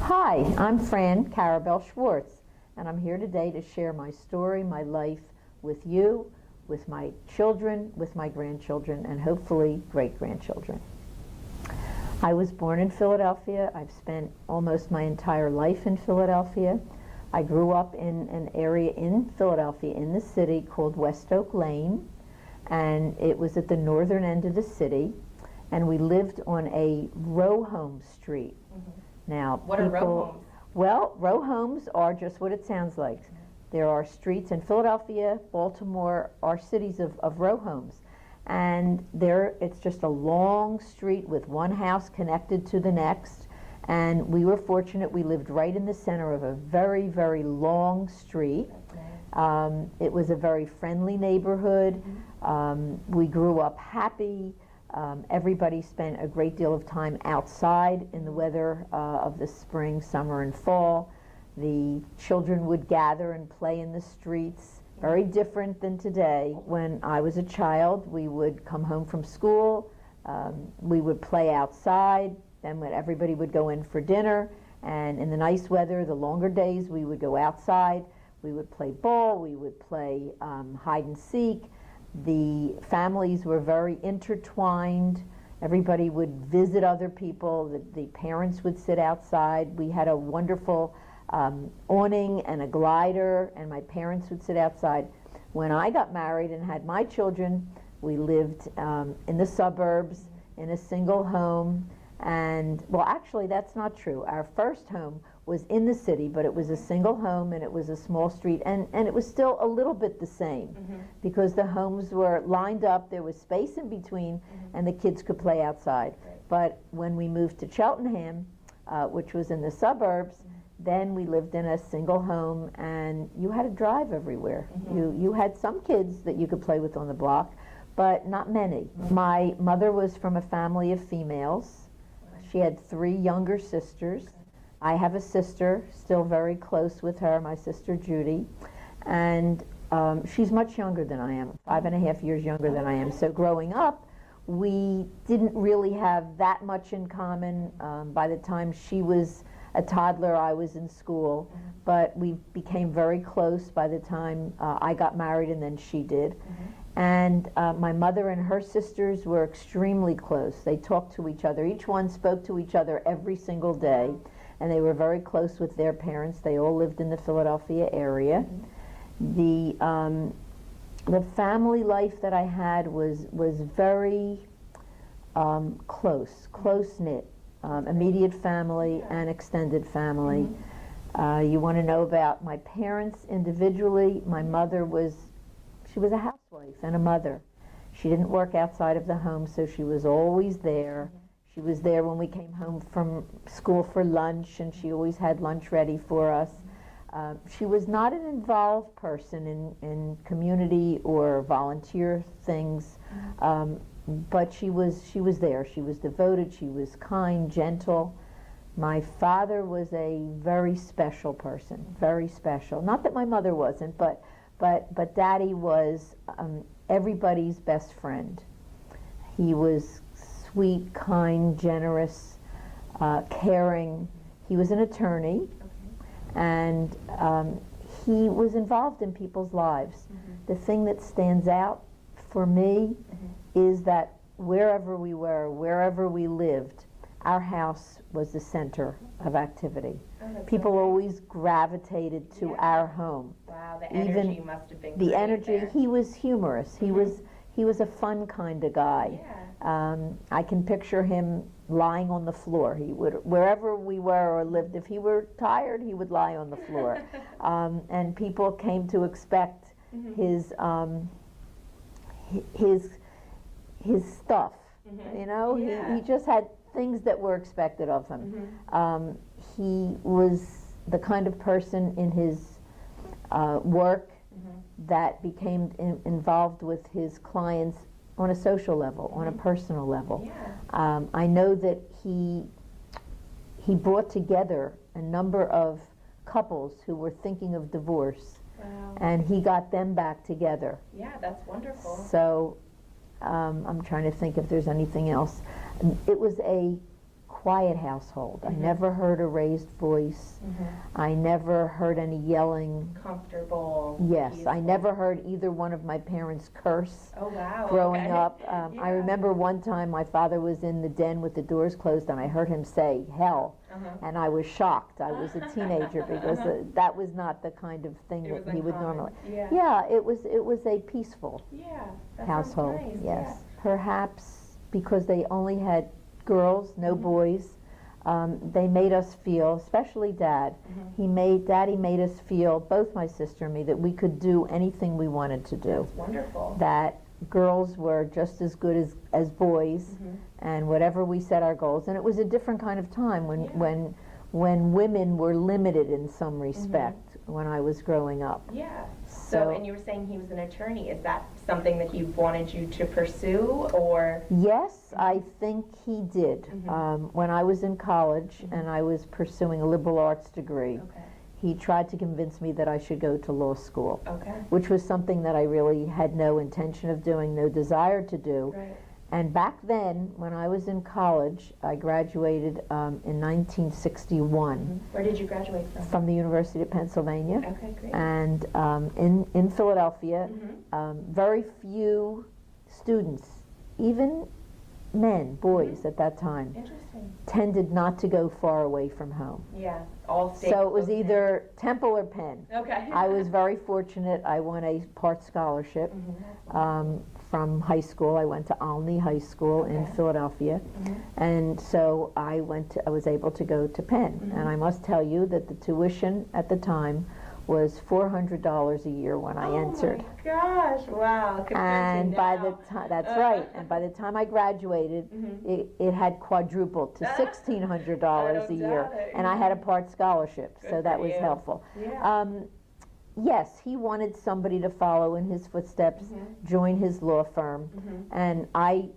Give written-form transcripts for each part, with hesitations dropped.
Hi, I'm Fran Karabel Schwartz, and I'm here today to share my story, my life with you, with my children, with my grandchildren, and hopefully great-grandchildren. I was born in Philadelphia. I've spent almost my entire life in Philadelphia. I grew up in an area in Philadelphia, in the city, called West Oak Lane, and it was at the northern end of the city, and we lived on a row home street. Now, what are row homes? Well, row homes are just what it sounds like. There are streets in Philadelphia, Baltimore, are cities of row homes. And it's just a long street with one house connected to the next. And we were fortunate, we lived right in the center of a very, very long street. It was a very friendly neighborhood. We grew up happy. Everybody spent a great deal of time outside in the weather of the spring, summer, and fall. The children would gather and play in the streets. Very different than today. When I was a child, we would come home from school, we would play outside, then when everybody would go in for dinner, and in the nice weather, the longer days, we would go outside, we would play ball, we would play hide and seek. The families were very intertwined. Everybody would visit other people. The parents would sit outside. We had a wonderful awning and a glider, and my parents would sit outside. When I got married and had my children, we lived in the suburbs in a single home. And, well, actually, that's not true. Our first home was in the city, but it was a single home, and it was a small street, and it was still a little bit the same because the homes were lined up, there was space in between, and the kids could play outside. But when we moved to Cheltenham, which was in the suburbs, then we lived in a single home, and you had to drive everywhere. You had some kids that you could play with on the block, but not many. My mother was from a family of females. She had 3 younger sisters. I have a sister, still very close with her, my sister Judy, and she's much younger than I am, 5.5 years younger than I am. So growing up, we didn't really have that much in common. By the time she was a toddler, I was in school, but we became very close by the time I got married, and then she did. And my mother and her sisters were extremely close. They talked to each other. Each one spoke to each other every single day, and they were very close with their parents. They all lived in the Philadelphia area. The family life that I had was very close-knit, immediate family and extended family. You want to know about my parents individually? My mother she was a housewife and a mother. She didn't work outside of the home, so she was always there. She was there when we came home from school for lunch, and she always had lunch ready for us. She was not an involved person in community or volunteer things, but she was there. She was devoted, she was kind, gentle. My father was a very special person, very special. Not that my mother wasn't, but Daddy was everybody's best friend. He was sweet, kind, generous, caring. He was an attorney, and he was involved in people's lives. The thing that stands out for me is that wherever we were, wherever we lived, our house was the center of activity. People always gravitated to our home. Wow, the energy must have been the energy. there. He was humorous. He was a fun kind of guy. I can picture him lying on the floor. He would, wherever we were or lived, if he were tired, he would lie on the floor. And people came to expect his stuff. You know, he just had things that were expected of him. He was the kind of person in his work that became involved with his clients on a social level, on a personal level. I know that he brought together a number of couples who were thinking of divorce, and he got them back together. Yeah, that's wonderful. So I'm trying to think if there's anything else. It was a quiet household. I never heard a raised voice. I never heard any yelling. Comfortable. Yes, peaceful. I never heard either one of my parents curse. Oh, wow. Growing okay. up, Yeah. I remember one time my father was in the den with the doors closed, and I heard him say hell, and I was shocked. I was a teenager because that was not the kind of thing It that was he would uncommon. normally. Yeah. It was a peaceful Yeah. That household. sounds nice. Yes, perhaps because they only had girls, no boys. They made us feel, especially Dad. Daddy made us feel, both my sister and me, that we could do anything we wanted to do. That's wonderful. That girls were just as good as boys, and whatever we set our goals. And it was a different kind of time when women were limited in some respect when I was growing up. Yeah. So, and you were saying he was an attorney. Is that something that he wanted you to pursue, or? Yes, I think he did. When I was in college and I was pursuing a liberal arts degree, he tried to convince me that I should go to law school, which was something that I really had no intention of doing, no desire to do. Right. And back then, when I was in college, I graduated in 1961. Where did you graduate from? From the University of Pennsylvania. Okay, great. And in Philadelphia, very few students, even men, boys at that time, Interesting. tended not to go far away from home. Yeah, all states. So it was close in. either Temple or Penn. Okay. I was very fortunate. I won a part scholarship from high school. I went to Olney High School in Philadelphia, and so I was able to go to Penn. And I must tell you that the tuition at the time was $400 a year when I entered. Oh my gosh! Wow. And by the time, that's right, and by the time I graduated, it had quadrupled to $1,600 a year, and I had a part scholarship, so that was helpful. Yeah. Yes, he wanted somebody to follow in his footsteps, join his law firm, and I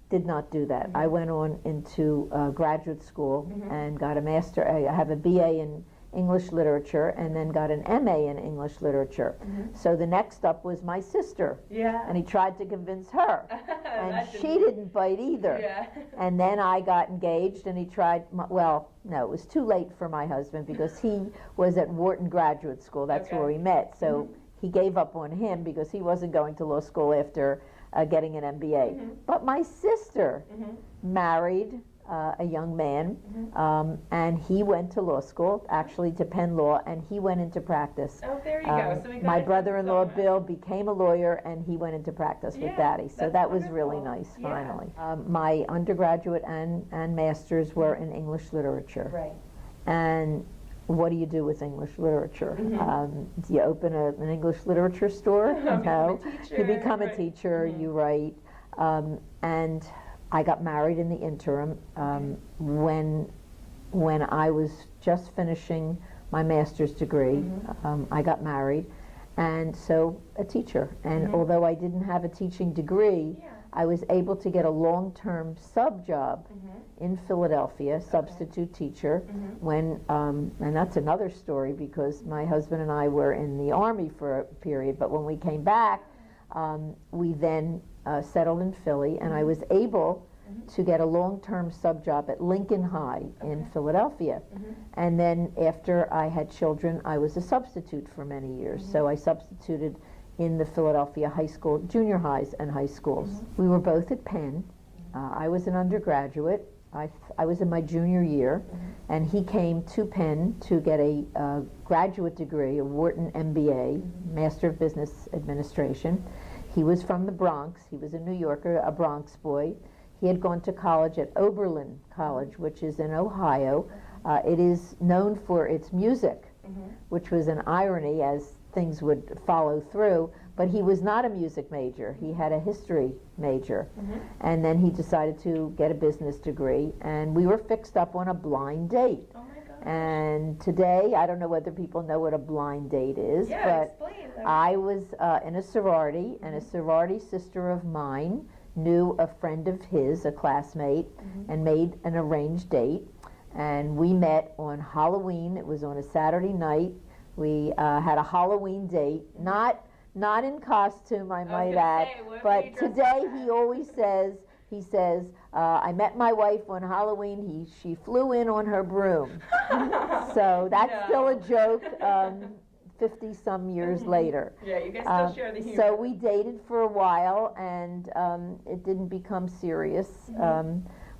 did not do that. I went on into graduate school and got a master. I have a BA in English literature and then got an MA in English literature. So the next up was my sister. Yeah. And he tried to convince her. And she didn't bite either. Yeah. And then I got engaged and he tried, well, no, it was too late for my husband because he was at Wharton Graduate School. That's where we met. So he gave up on him because he wasn't going to law school after getting an MBA. But my sister married a young man, and he went to law school, actually to Penn Law, and he went into practice. Oh, there you go. So we got My it brother-in-law somewhere. Bill became a lawyer, and he went into practice with Daddy. So that's that was really wonderful. nice, Yeah. finally. My undergraduate and master's were in English literature. Right. And what do you do with English literature? Do you open an English literature store? No. You become a teacher, you write. And I got married in the interim when I was just finishing my master's degree. I got married, and so a teacher. And although I didn't have a teaching degree, I was able to get a long-term sub job in Philadelphia, substitute teacher, when, and that's another story because my husband and I were in the Army for a period, but when we came back, we then settled in Philly, and I was able to get a long-term sub job at Lincoln High in Philadelphia. And then after I had children, I was a substitute for many years. So I substituted in the Philadelphia high school, junior highs and high schools. We were both at Penn. I was an undergraduate. I was in my junior year, and he came to Penn to get a graduate degree, a Wharton MBA, Master of Business Administration. He was from the Bronx. He was a New Yorker, a Bronx boy. He had gone to college at Oberlin College, which is in Ohio. It is known for its music, which was an irony as things would follow through, but he was not a music major. He had a history major. And then he decided to get a business degree, and we were fixed up on a blind date. Oh my gosh. And today, I don't know whether people know what a blind date is, Yeah, but explain. I was in a sorority, and a sorority sister of mine knew a friend of his, a classmate, and made an arranged date. And we met on Halloween. It was on a Saturday night. We had a Halloween date, not in costume, I might add, but today he he says, I met my wife on Halloween. She flew in on her broom. So that's still a joke 50-some years later. Yeah, you guys still share the humor. So we dated for a while, and it didn't become serious.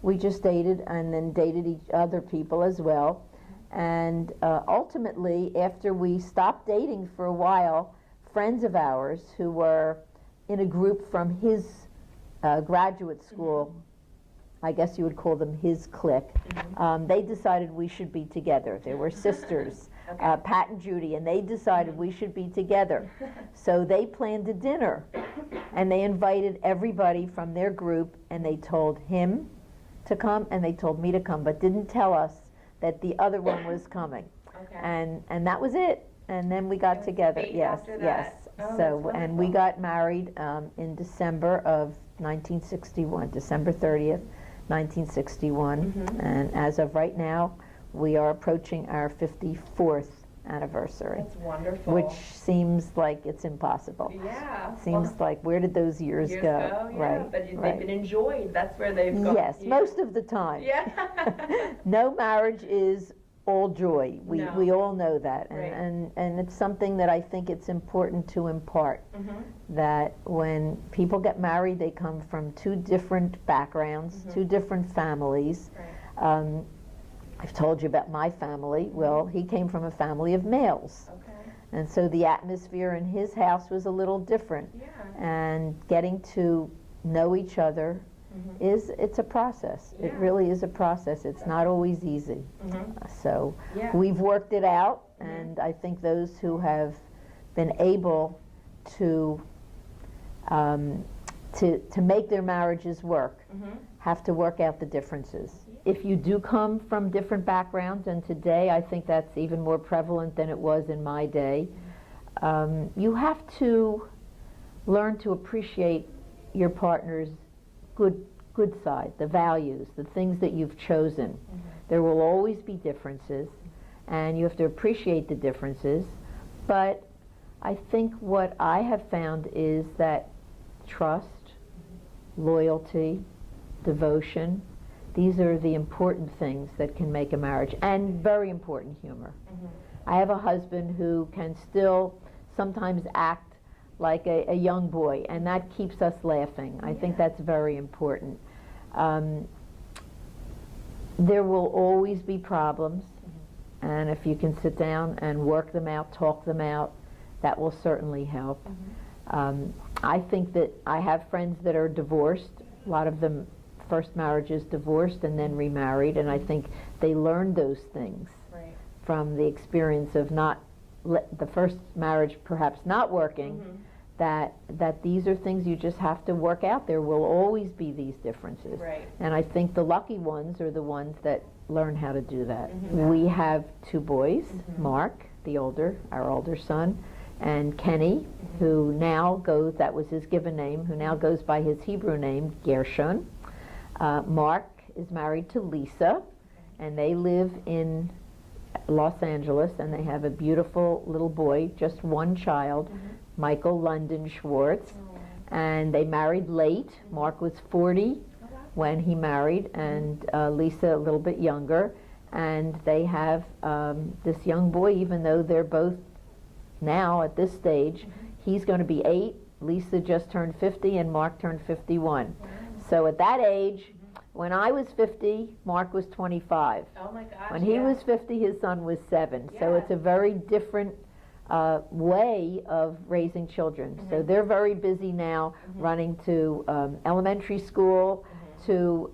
We just dated and then dated each other people as well. And ultimately, after we stopped dating for a while, friends of ours who were in a group from his graduate school, I guess you would call them his clique, they decided we should be together. They were sisters, Pat and Judy, and they decided we should be together. So they planned a dinner, and they invited everybody from their group, and they told him to come, and they told me to come, but didn't tell us that the other one was coming. And that was it. And then we got together. Yes, yes. Oh, so, and we got married in December of 1961, December 30th, 1961. And as of right now, we are approaching our 54th anniversary. That's wonderful. Which seems like it's impossible. Yeah. Seems like, where did those years go? Yeah, right. But they've been enjoyed. That's where they've gone. Yes, most of the time. Yeah. No marriage is all joy. We all know that. Right. And it's something that I think it's important to impart, that when people get married, they come from two different backgrounds, two different families. Right. I've told you about my family. Well, he came from a family of males. And so the atmosphere in his house was a little different. Yeah. And getting to know each other it's a process. Yeah. It really is a process. It's not always easy. So Yeah. we've worked it out, and I think those who have been able to make their marriages work have to work out the differences. If you do come from different backgrounds, and today I think that's even more prevalent than it was in my day, you have to learn to appreciate your partner's good side, the values, the things that you've chosen. There will always be differences, and you have to appreciate the differences. But I think what I have found is that trust, loyalty, devotion, these are the important things that can make a marriage, and very important, humor. I have a husband who can still sometimes act like a young boy, and that keeps us laughing. I think that's very important. There will always be problems, and if you can sit down and work them out, talk them out, that will certainly help. I think that I have friends that are divorced. A lot of them, first marriages divorced and then remarried, and I think they learned those things from the experience of the first marriage perhaps not working, that these are things you just have to work out. There will always be these differences. And I think the lucky ones are the ones that learn how to do that. We have two boys, Mark, our older son, and Kenny, who now goes, that was his given name, who now goes by his Hebrew name, Gershon. Mark is married to Lisa, and they live in Los Angeles, and they have a beautiful little boy, just one child, Michael London Schwartz. And they married late. Mark was 40 when he married, and Lisa a little bit younger. And they have this young boy, even though they're both now at this stage. He's going to be 8. Lisa just turned 50, and Mark turned 51. So at that age, when I was 50, Mark was 25. Oh my gosh. When he was 50, his son was 7. So it's a very different way of raising children. So they're very busy now, running to elementary school, to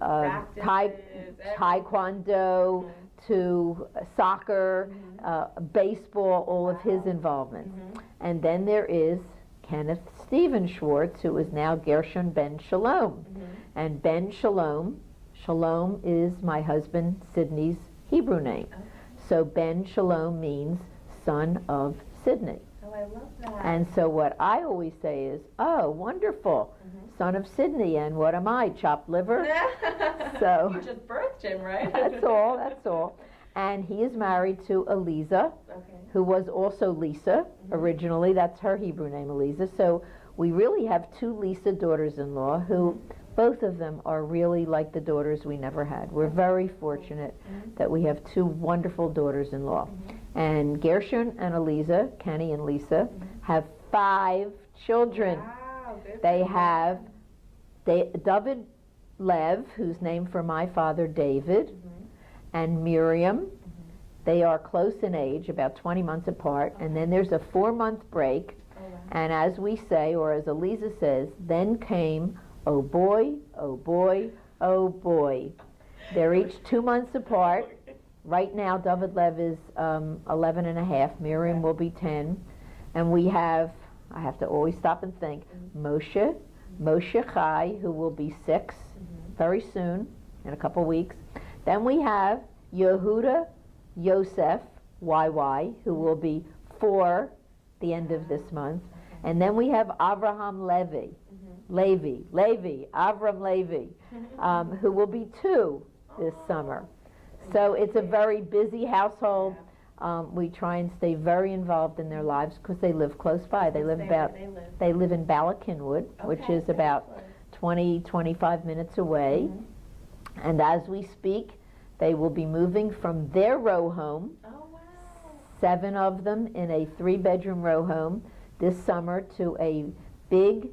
taekwondo, to soccer, baseball, all of his involvements. And then there is Kenneth Stephen Schwartz, who is now Gershon Ben Shalom. And Ben Shalom is my husband Sidney's Hebrew name. So Ben Shalom means son of Sidney. Oh, I love that. And so what I always say is, oh, wonderful, son of Sidney, and what am I, chopped liver? So you just birthed him, right? That's all. And he is married to Eliza, who was also Lisa originally. That's her Hebrew name, Eliza. So we really have 2 Lisa daughters-in-law who both of them are really like the daughters we never had. We're very fortunate that we have two wonderful daughters-in-law. And Gershon and Eliza, Kenny and Lisa, have 5 children. Wow, good They for have David Lev, who's named for my father, David, and Miriam. They are close in age, about 20 months apart, and then there's a 4-month break. And as we say, or as Eliza says, then came, oh boy, oh boy, oh boy. They're each 2 months apart. Right now, David Lev is 11 and a half. Miriam will be 10. And we have, I have to always stop and think, Moshe Chai, who will be 6 very soon, in a couple weeks. Then we have Yehuda Yosef, YY, who will be 4 the end of this month. And then we have Avraham Levi, Avram Levi, who will be 2 this summer. So it's a very busy household. We try and stay very involved in their lives because they live close by. They live in Bala-Cynwyd, which is about 20-25 minutes away. And as we speak, they will be moving from their row home, 7 of them in a 3-bedroom row home this summer, to a big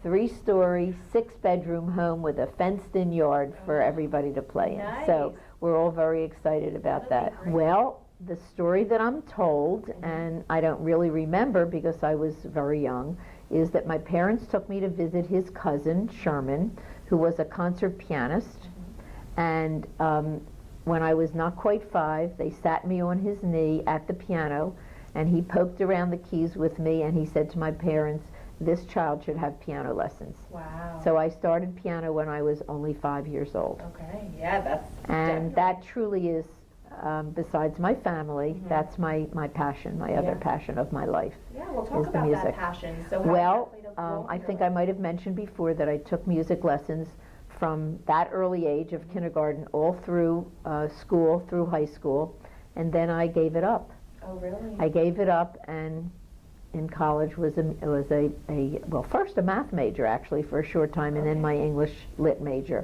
3-story, 6-bedroom home with a fenced-in yard for everybody to play in. So we're all very excited about that. Well, the story that I'm told, and I don't really remember because I was very young, is that my parents took me to visit his cousin, Sherman, who was a concert pianist. And when I was not quite 5, they sat me on his knee at the piano, and he poked around the keys with me, and he said to my parents, this child should have piano lessons. Wow. So I started piano when I was only 5 years old. Okay, yeah, that's And that truly is, besides my family, that's my passion, my other passion of my life. Yeah, we'll talk about that passion. So well, I think I might have mentioned before that I took music lessons from that early age of kindergarten all through school, through high school, and then I gave it up. Oh, really? I gave it up, and in college was well, first a math major actually for a short time, and then my English lit major.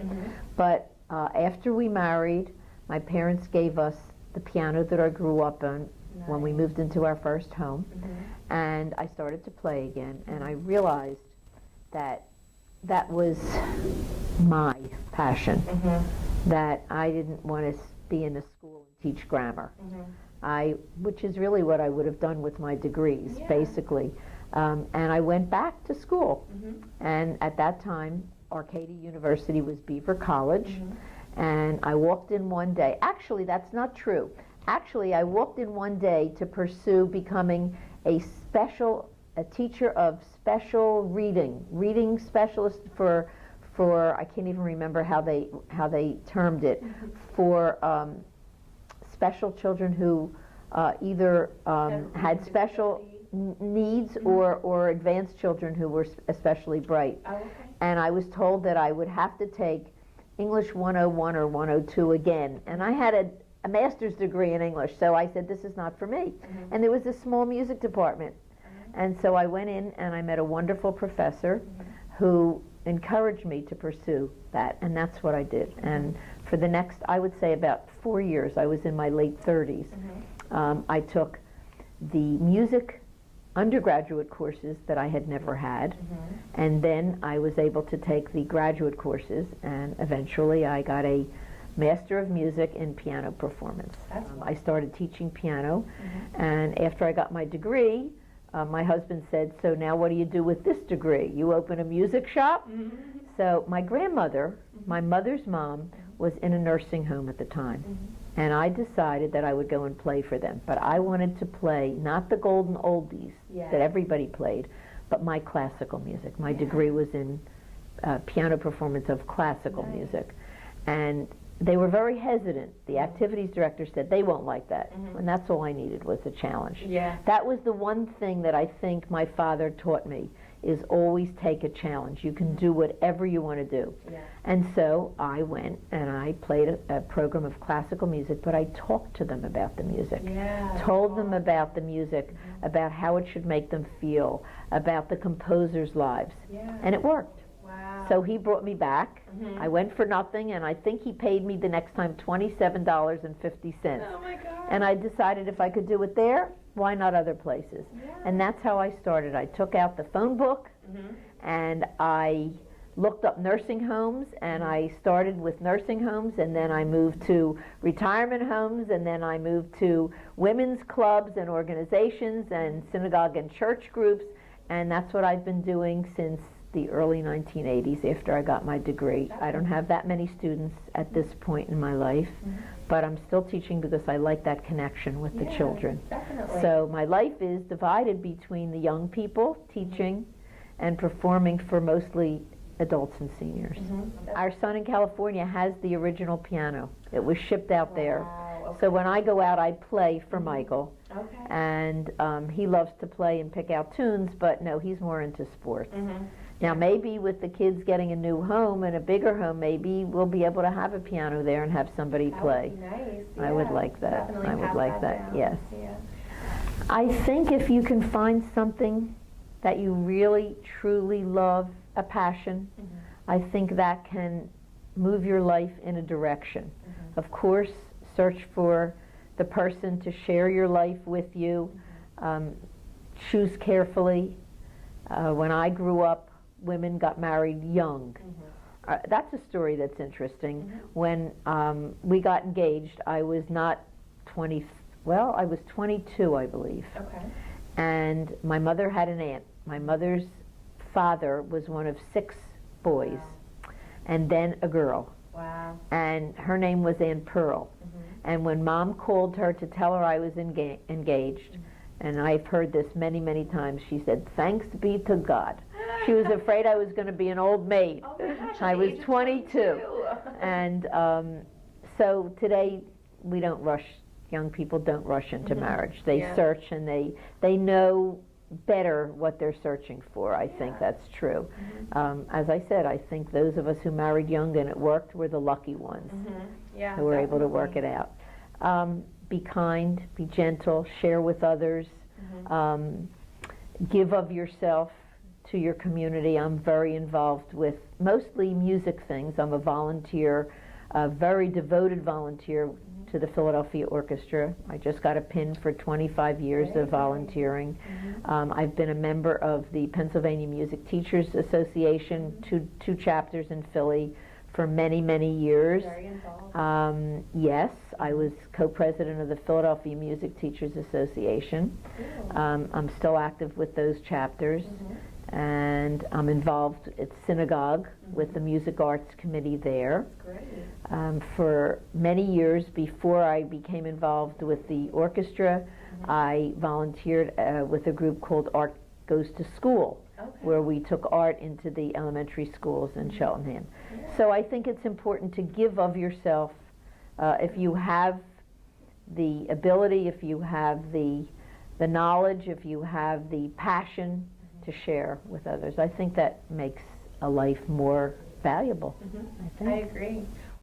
But after we married, my parents gave us the piano that I grew up on when we moved into our first home, and I started to play again, and I realized that that was my passion, that I didn't want to be in a school and teach grammar. Which is really what I would have done with my degrees, basically. And I went back to school. And at that time, Arcadia University was Beaver College. And I walked in one day. Actually, that's not true. Actually, I walked in one day to pursue becoming a teacher of special reading specialist for I can't even remember how they termed it, for special children who either had special needs or advanced children who were especially bright. And I was told that I would have to take English 101 or 102 again. And I had a master's degree in English, so I said, this is not for me. And there was a small music department. And so I went in and I met a wonderful professor who encouraged me to pursue that, and that's what I did. And for the next, I would say about 4 years, I was in my late 30s, I took the music undergraduate courses that I had never had, and then I was able to take the graduate courses, and eventually I got a Master of Music in Piano Performance. I started teaching piano, and after I got my degree, my husband said, so now what do you do with this degree? You open a music shop? So my grandmother, my mother's mom, was in a nursing home at the time. And I decided that I would go and play for them. But I wanted to play not the golden oldies that everybody played, but my classical music. My degree was in piano performance of classical music. And they were very hesitant. The activities director said, they won't like that. And that's all I needed was a challenge. That was the one thing that I think my father taught me, is always take a challenge. You can do whatever you want to do. And so I went and I played a program of classical music, but I talked to them about the music, told them about the music, about how it should make them feel, about the composers' lives. And it worked. So he brought me back. I went for nothing, and I think he paid me the next time $27.50. Oh my God. And I decided if I could do it there, why not other places? Yeah. And that's how I started. I took out the phone book, and I looked up nursing homes, and I started with nursing homes, and then I moved to retirement homes, and then I moved to women's clubs and organizations and synagogue and church groups, and that's what I've been doing since the early 1980s after I got my degree. I don't have that many students at this point in my life, but I'm still teaching because I like that connection with the children. Definitely. So my life is divided between the young people, teaching, and performing for mostly adults and seniors. Our son in California has the original piano. It was shipped out there. Wow, So when I go out, I play for Michael. okay. And he loves to play and pick out tunes, but no, he's more into sports. Now maybe with the kids getting a new home and a bigger home, maybe we'll be able to have a piano there and have somebody play. That would be nice. I would Yeah. like that. Definitely I would pass like that, down. yes. Yeah. I think if you can find something that you really, truly love, a passion, I think that can move your life in a direction. Of course, search for the person to share your life with you. Choose carefully. When I grew up, women got married young. That's a story that's interesting. When we got engaged, I was not 20, well, I was 22, I believe. Okay. And my mother had an aunt. My mother's father was one of 6 boys, and then a girl. Wow. And her name was Aunt Pearl. And when Mom called her to tell her I was engaged, and I've heard this many, many times, she said, "Thanks be to God." She was afraid I was going to be an old maid. Oh my gosh, I at the was age of 22. And so today we don't rush, young people don't rush into marriage. They search, and they know better what they're searching for. I think that's true. As I said, I think those of us who married young and it worked were the lucky ones Yeah, who were able to work it out. Be kind, be gentle, share with others, give of yourself to your community. I'm very involved with mostly music things. I'm a volunteer, a very devoted volunteer to the Philadelphia Orchestra. I just got a pin for 25 years of volunteering. I've been a member of the Pennsylvania Music Teachers Association, two chapters in Philly, for many, many years. Very involved. Yes, I was co-president of the Philadelphia Music Teachers Association. I'm still active with those chapters. And I'm involved at synagogue with the Music Arts Committee there. Great. For many years before I became involved with the orchestra, I volunteered with a group called Art Goes to School, where we took art into the elementary schools in Cheltenham. So I think it's important to give of yourself. If you have the ability, if you have the knowledge, if you have the passion to share with others, I think that makes a life more valuable. I think. I agree.